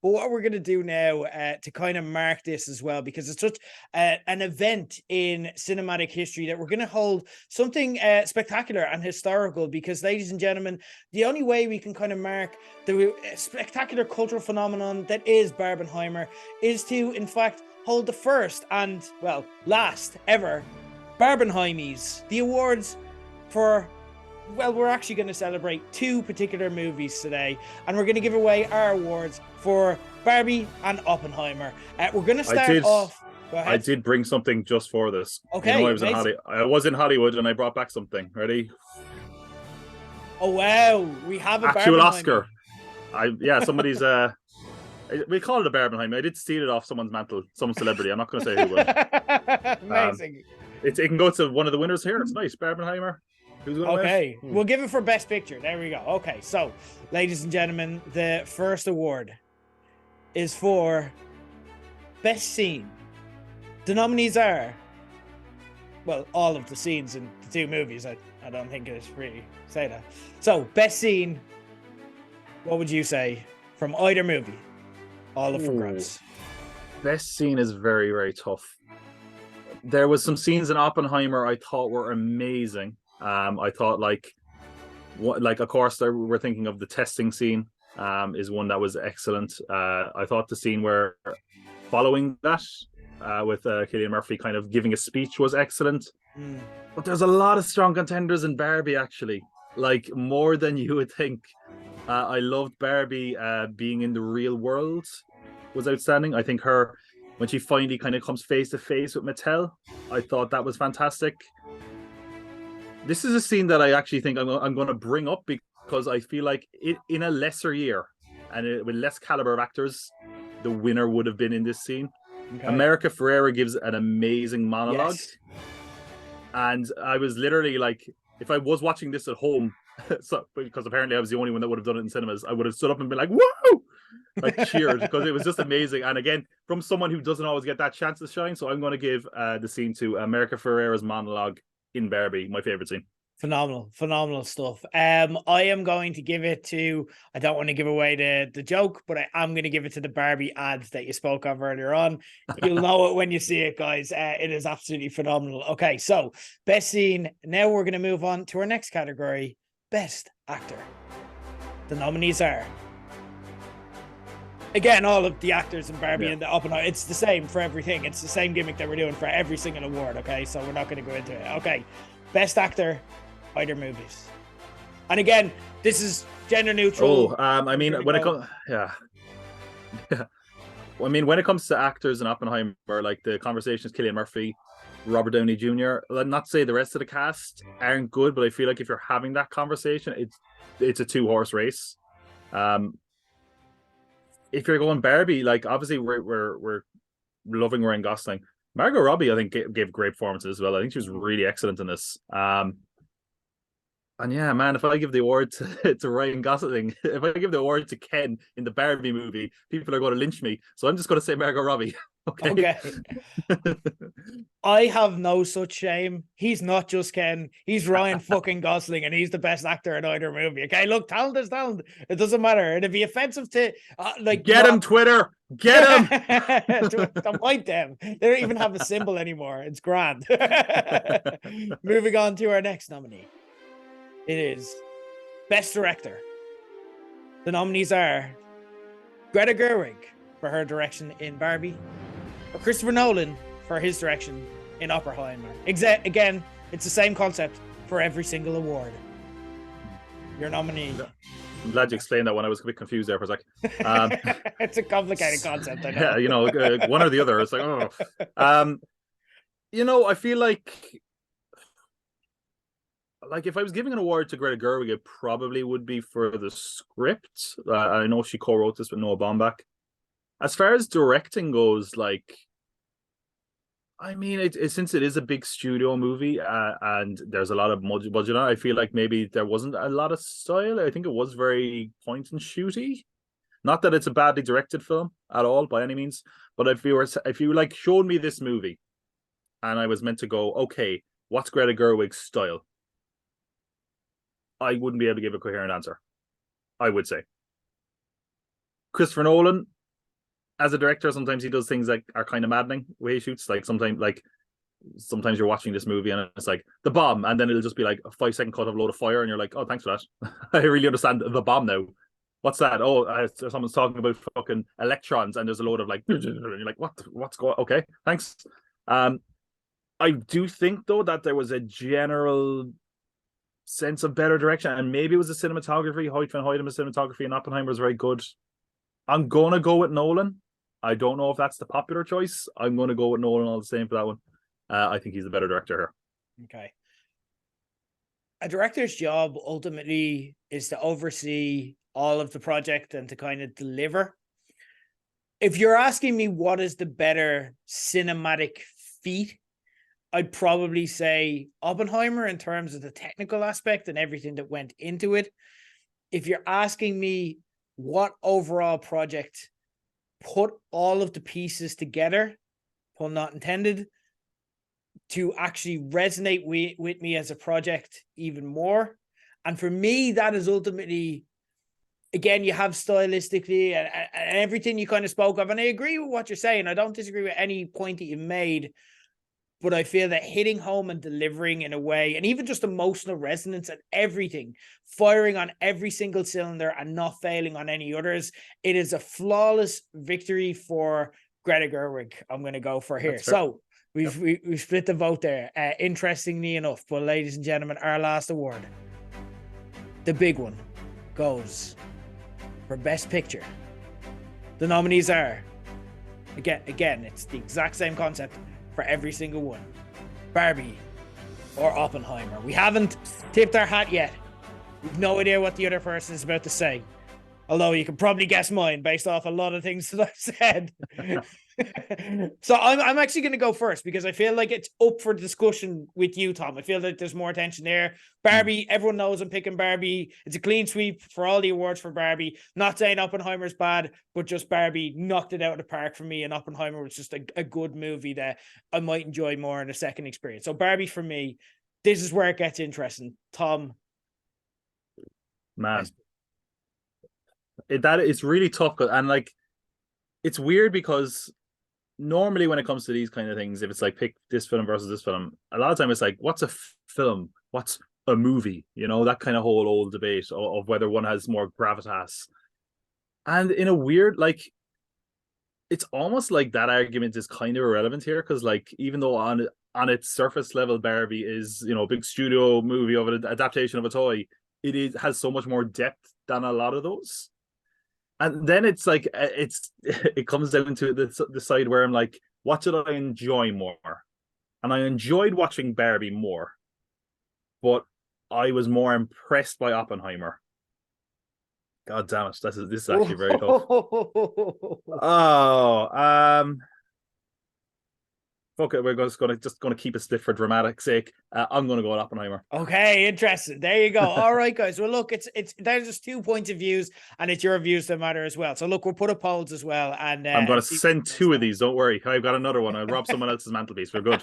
But what we're going to do now to kind of mark this as well, because it's such an event in cinematic history, that we're going to hold something spectacular and historical. Because, ladies and gentlemen, the only way we can kind of mark the spectacular cultural phenomenon that is Barbenheimer is to, in fact, hold the first and, well, last ever Barbenheimies, the awards for, well, we're actually going to celebrate two particular movies today, and we're going to give away our awards for Barbie and Oppenheimer. We're going to start off. Go ahead. I did bring something just for this. Okay, I was in Hollywood and I brought back something. Ready? Oh wow, we have a actual Oscar. Somebody's we call it a Barbenheimer. I did steal it off someone's mantle, some celebrity. I'm not going to say who it was. Amazing. It can go to one of the winners here. It's nice, Barbenheimer. Who's going to win? We'll give it for Best Picture. There we go. Okay, so, ladies and gentlemen, the first award is for Best Scene. The nominees are, well, all of the scenes in the two movies. I don't think it's really say that. So, Best Scene, what would you say from either movie? All of the grabs. Best Scene is very, very tough. There was some scenes in Oppenheimer I thought were amazing. I thought of course we're thinking of the testing scene is one that was excellent. I thought the scene where following that with Cillian Murphy kind of giving a speech was excellent. But there's a lot of strong contenders in Barbie, actually, like more than you would think. I loved Barbie being in the real world was outstanding. I think her, when she finally kind of comes face to face with Mattel, I thought that was fantastic. This is a scene that I actually think I'm going to bring up because I feel like it in a lesser year and with less caliber of actors, the winner would have been in this scene. Okay. America Ferrera gives an amazing monologue. Yes. And I was literally like, if I was watching this at home, because apparently I was the only one that would have done it in cinemas, I would have stood up and been like, whoa! Like cheered, because it was just amazing. And again, from someone who doesn't always get that chance to shine, so I'm going to give the scene to America Ferrera's monologue in Barbie, my favorite scene. Phenomenal stuff. I am going to give it to, I don't want to give away the joke, but I am going to give it to the Barbie ads that you spoke of earlier on. You'll know it when you see it, guys. It is absolutely phenomenal. Okay, so Best Scene. Now we're going to move on to our next category, Best Actor. The nominees are, again, all of the actors in Barbie and the Oppenheimer. It's the same for everything. It's the same gimmick that we're doing for every single award, okay? So we're not going to go into it. Okay, Best Actor, either movies. And again, this is gender neutral. I mean, when it comes, I mean, when it comes to actors in Oppenheimer, like the conversation is Cillian Murphy, Robert Downey Jr. Not to say the rest of the cast aren't good, but I feel like if you're having that conversation, it's a 2-horse race. If you're going Barbie, like obviously we're loving Ryan Gosling. Margot Robbie, I think, gave a great performance as well. I think she was really excellent in this. And yeah, man, if I give the award to Ryan Gosling, if I give the award to Ken in the Barbie movie, people are going to lynch me. So I'm just going to say Margot Robbie. Okay. I have no such shame. He's not just Ken. He's Ryan fucking Gosling, and he's the best actor in either movie. Okay, look, talent is talent. It doesn't matter. It'd be offensive to get him, Twitter. Get him. To point them. They don't even have a symbol anymore. It's grand. Moving on to our next nominee. It is Best Director. The nominees are Greta Gerwig for her direction in Barbie, or Christopher Nolan for his direction in Oppenheimer. Again, it's the same concept for every single award. Your nominee. I'm glad you explained that one. I was a bit confused there for a sec. It's a complicated concept, I know. Yeah, one or the other. It's like, I feel like if I was giving an award to Greta Gerwig, it probably would be for the script. I know she co-wrote this with Noah Baumbach. As far as directing goes, I mean, since it is a big studio movie and there's a lot of budget on it, I feel like maybe there wasn't a lot of style. I think it was very point and shooty. Not that it's a badly directed film at all by any means, but if you showed me this movie and I was meant to go, okay, what's Greta Gerwig's style? I wouldn't be able to give a coherent answer, I would say. Christopher Nolan, as a director, sometimes he does things that are kind of maddening way he shoots. Like sometimes you're watching this movie and it's like the bomb, and then it'll just be like a 5 second cut of a load of fire, and you're like, oh, thanks for that. I really understand the bomb now. What's that? Oh, someone's talking about fucking electrons, and there's a load of like, and you're like, what's going? Okay, thanks. I do think though that there was a general sense of better direction, and maybe it was the cinematography. Hoyt van Hoyten's cinematography in Oppenheimer was very good. I'm gonna go with Nolan. I don't know if that's the popular choice. I'm gonna go with Nolan all the same for that one. I think he's the better director here. Okay. A director's job ultimately is to oversee all of the project and to kind of deliver. If you're asking me what is the better cinematic feat, I'd probably say Oppenheimer in terms of the technical aspect and everything that went into it. If you're asking me what overall project put all of the pieces together, pun not intended, to actually resonate with me as a project even more. And for me, that is ultimately, again, you have stylistically and everything you kind of spoke of. And I agree with what you're saying. I don't disagree with any point that you made. But I feel that hitting home and delivering in a way, and even just emotional resonance and everything, firing on every single cylinder and not failing on any others, it is a flawless victory for Greta Gerwig. I'm going to go for here. So we've split the vote there. Interestingly enough, but ladies and gentlemen, our last award, the big one, goes for Best Picture. The nominees are, again, it's the exact same concept for every single one: Barbie or Oppenheimer. We haven't tipped our hat yet. We've no idea what the other person is about to say. Although you can probably guess mine based off a lot of things that I've said. So I'm actually going to go first because I feel like it's up for discussion with you, Tom. I feel like there's more attention there. Barbie, everyone knows I'm picking Barbie. It's a clean sweep for all the awards for Barbie. Not saying Oppenheimer's bad, but just Barbie knocked it out of the park for me, and Oppenheimer was just a good movie that I might enjoy more in a second experience. So Barbie for me. This is where it gets interesting. Tom. Man. It's really tough, and like it's weird because normally when it comes to these kind of things, if it's like pick this film versus this film, a lot of time it's like, what's a film, what's a movie, that kind of whole old debate of whether one has more gravitas. And in a weird, like, it's almost like that argument is kind of irrelevant here, because like even though on its surface level Barbie is a big studio movie of an adaptation of a toy, has so much more depth than a lot of those. And then it's like it comes down to the side where I'm like, what did I enjoy more? And I enjoyed watching Barbie more, but I was more impressed by Oppenheimer. God damn it, this is actually very tough. Fuck it, we're just gonna keep it split for dramatic sake. I'm gonna go with Oppenheimer. Okay, interesting. There you go. All right, guys. Well, look, there's just 2 points of views, and it's your views that matter as well. So look, we'll put up polls as well, and I'm gonna send 2 of these. Don't worry, I've got another one. I'll rob someone else's mantelpiece. We're good.